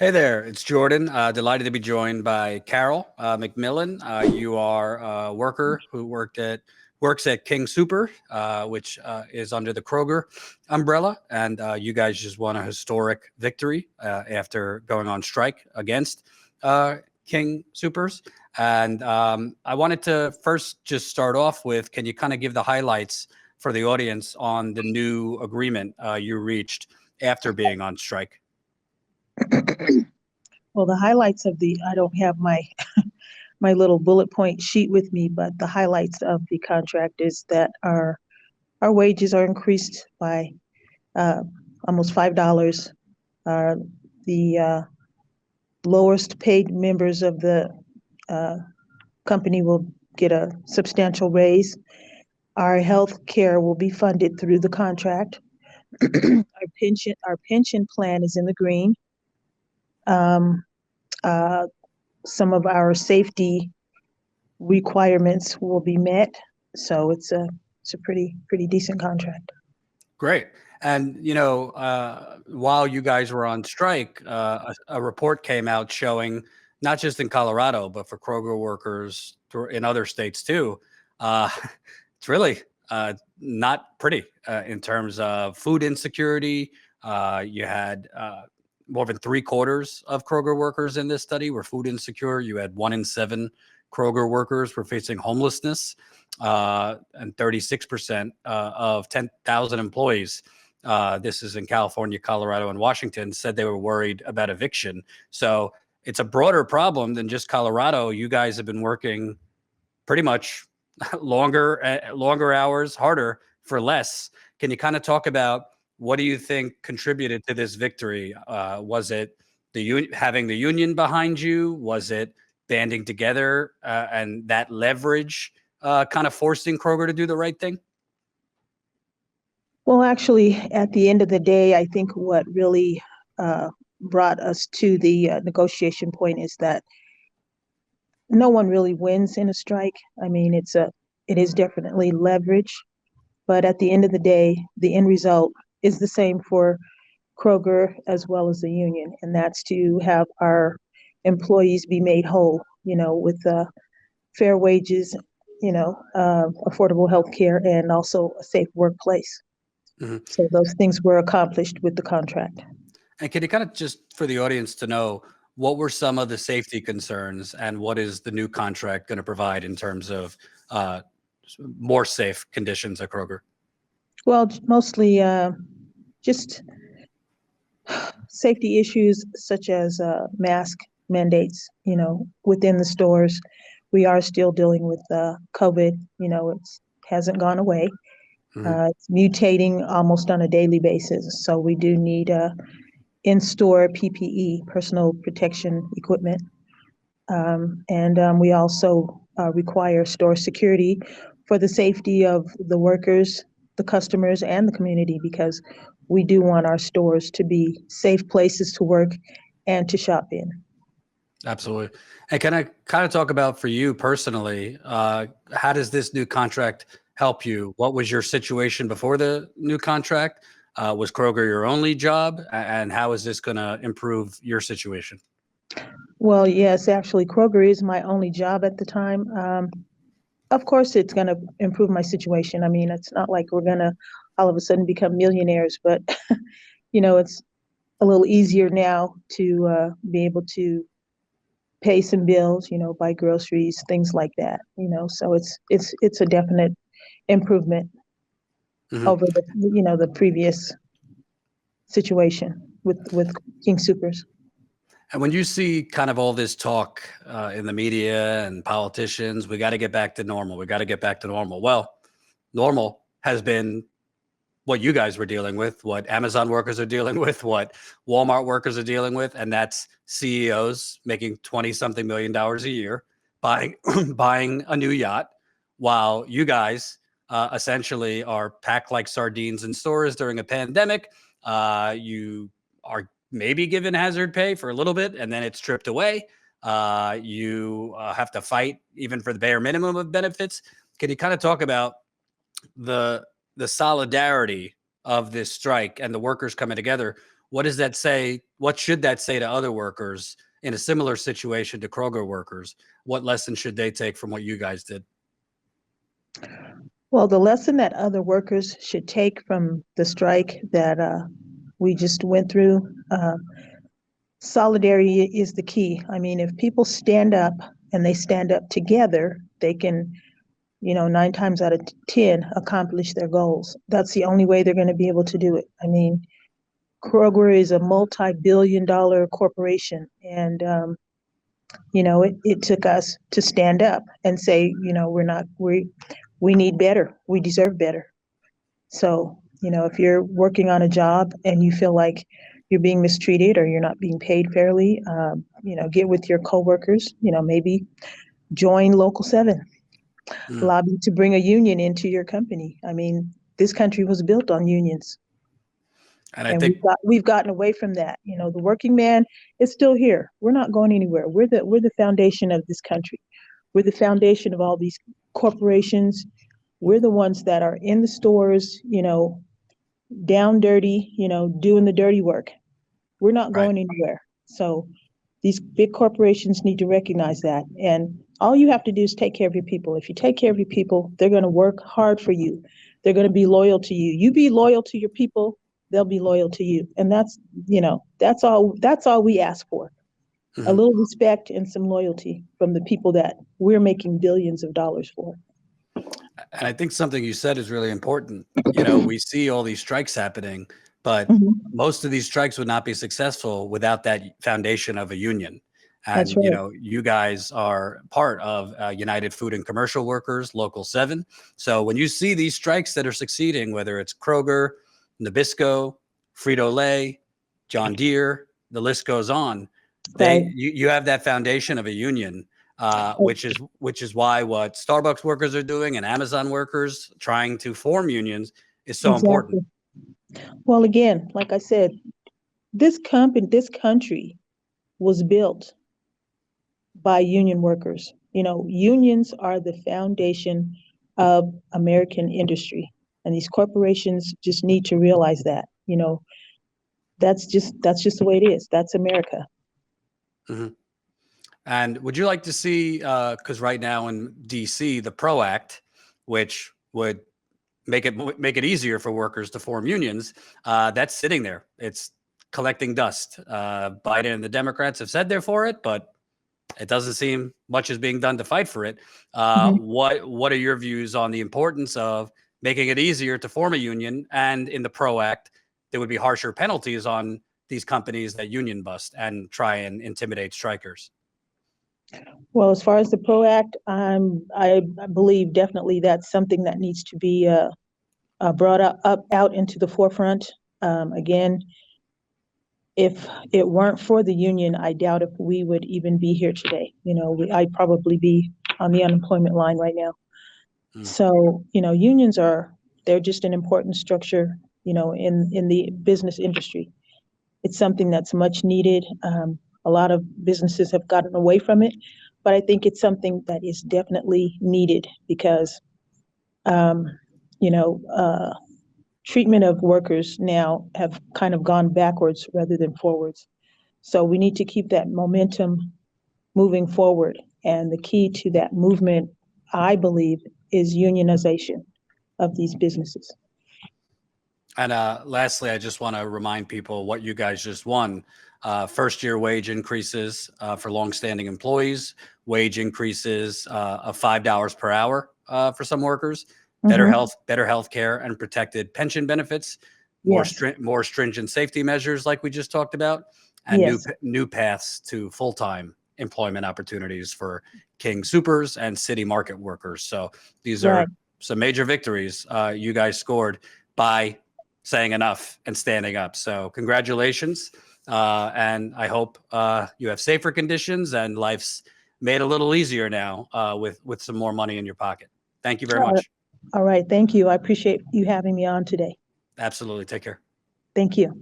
Hey there, it's Jordan. Delighted to be joined by Carol McMillan. You are a worker who works at King Super, which is under the Kroger umbrella, and you guys just won a historic victory after going on strike against King Supers. And I wanted to first just start off with, can you kind of give the highlights for the audience on the new agreement you reached after being on strike? Well, the highlights of I don't have my my little bullet point sheet with me, but the highlights of the contract is that our wages are increased by uh, almost $5. The lowest paid members of the uh, company will get a substantial raise. Our health care will be funded through the contract. Our pension plan is in the green. Um, uh, some of our safety requirements will be met. So it's a pretty decent contract. Great. And, while you guys were on strike, a report came out showing not just in Colorado, but for Kroger workers in other states too. Uh, it's really not pretty in terms of food insecurity. You had more than three-quarters of Kroger workers in this study were food insecure. You had 1 in 7 Kroger workers were facing homelessness, and 36% of 10,000 employees, this is in California, Colorado, and Washington, said they were worried about eviction. So it's a broader problem than just Colorado. You guys have been working pretty much longer hours, harder for less. Can you kind of talk about what do you think contributed to this victory? Was it having the union behind you? Was it banding together and that leverage kind of forcing Kroger to do the right thing? Well, actually, at the end of the day, I think what really brought us to the negotiation point is that no one really wins in a strike. I mean, it is definitely leverage, but at the end of the day, the end result is the same for Kroger as well as the union, and that's to have our employees be made whole, with fair wages, affordable health care, and also a safe workplace. Mhm. So those things were accomplished with the contract. And can you kind of just for the audience to know what were some of the safety concerns and what is the new contract going to provide in terms of uh, more safe conditions at Kroger? Well, mostly just safety issues such as mask mandates, within the stores. We are still dealing with COVID, it hasn't gone away. Mhm. It's mutating almost on a daily basis. So we do need in-store PPE, personal protection equipment. And we also require store security for the safety of the workers, the customers, and the community, because we do want our stores to be safe places to work and to shop in. Absolutely. And can I kind of talk about for you personally, how does this new contract help you? What was your situation before the new contract? Was Kroger your only job? And how is this going to improve your situation? Well, yes, actually, Kroger is my only job at the time. Of course, it's going to improve my situation. I mean, it's not like we're going to all of a sudden become millionaires, but it's a little easier now to be able to pay some bills, buy groceries, things like that. So it's a definite improvement Mhm. over the previous situation with King Supers. And when you see kind of all this talk in the media and politicians, we got to get back to normal. We got to get back to normal. Well, normal has been what you guys were dealing with, what Amazon workers are dealing with, what Walmart workers are dealing with, and that's CEOs making 20 something $1 million a year, buying buying a new yacht, while you guys essentially are packed like sardines in stores during a pandemic. You are maybe given hazard pay for a little bit, and then it's stripped away. You have to fight even for the bare minimum of benefits. Can you kind of talk about the the solidarity of this strike and the workers coming together? what does that say? What should that say to other workers in a similar situation to Kroger workers? What lessons should they take from what you guys did? Well, the lesson that other workers should take from the strike that we just went through, solidarity is the key. I mean, if people stand up and they stand up together, they can, 9 times out of 10 accomplish their goals. That's the only way they're going to be able to do it. I mean, Kroger is a multi-billion-dollar corporation, and it took us to stand up and say, we need better, we deserve better. So, if you're working on a job and you feel like you're being mistreated or you're not being paid fairly, get with your coworkers, maybe join Local 7, lobby to bring a union into your company. I mean, this country was built on unions. And I And think we've gotten away from that. The working man is still here. We're not going anywhere. We're the foundation of this country. We're the foundation of all these corporations. We're the ones that are in the stores, down dirty, doing the dirty work. We're not right. going anywhere. So these big corporations need to recognize that. And all you have to do is take care of your people. If you take care of your people, they're going to work hard for you. They're going to be loyal to you. You be loyal to your people, they'll be loyal to you. And that's all we ask for. A little respect and some loyalty from the people that we're making billions of dollars for. And I think something you said is really important. We see all these strikes happening, but most of these strikes would not be successful without that foundation of a union. That's And, right. you guys are part of United Food and Commercial Workers, Local 7. So when you see these strikes that are succeeding, whether it's Kroger, Nabisco, Frito-Lay, John Deere, the list goes on, Right. you have that foundation of a union. Which is why what Starbucks workers are doing and Amazon workers trying to form unions is so important. Well, again, like I said, this country was built by union workers. Unions are the foundation of American industry, and these corporations just need to realize that. That's just the way it is. That's America. Mm-hmm. And would you like to see, because right now in DC, the PRO Act, which would make it easier for workers to form unions, that's sitting there. It's collecting dust. Biden and the Democrats have said they're for it, but it doesn't seem much is being done to fight for it. What are your views on the importance of making it easier to form a union? And in the PRO Act, there would be harsher penalties on these companies that union bust and try and intimidate strikers. Well, as far as the PRO Act, I believe definitely that's something that needs to be brought out into the forefront. Again, if it weren't for the union, I doubt if we would even be here today. I'd probably be on the unemployment line right now. So, unions they're just an important structure, in the business industry. It's something that's much needed. A lot of businesses have gotten away from it, but I think it's something that is definitely needed because, treatment of workers now have kind of gone backwards rather than forwards. So we need to keep that momentum moving forward. And the key to that movement, I believe, is unionization of these businesses. And lastly, I just want to remind people what you guys just won. First year wage increases for longstanding employees, wage increases of $5 per hour for some workers, better health care and protected pension benefits, more stringent safety measures like we just talked about, and new paths to full-time employment opportunities for King Supers and city market workers. So these are some major victories you guys scored by saying enough and standing up. So congratulations. And I hope you have safer conditions and life's made a little easier now with some more money in your pocket. Thank you very much. All right. Thank you. I appreciate you having me on today. Absolutely. Take care. Thank you.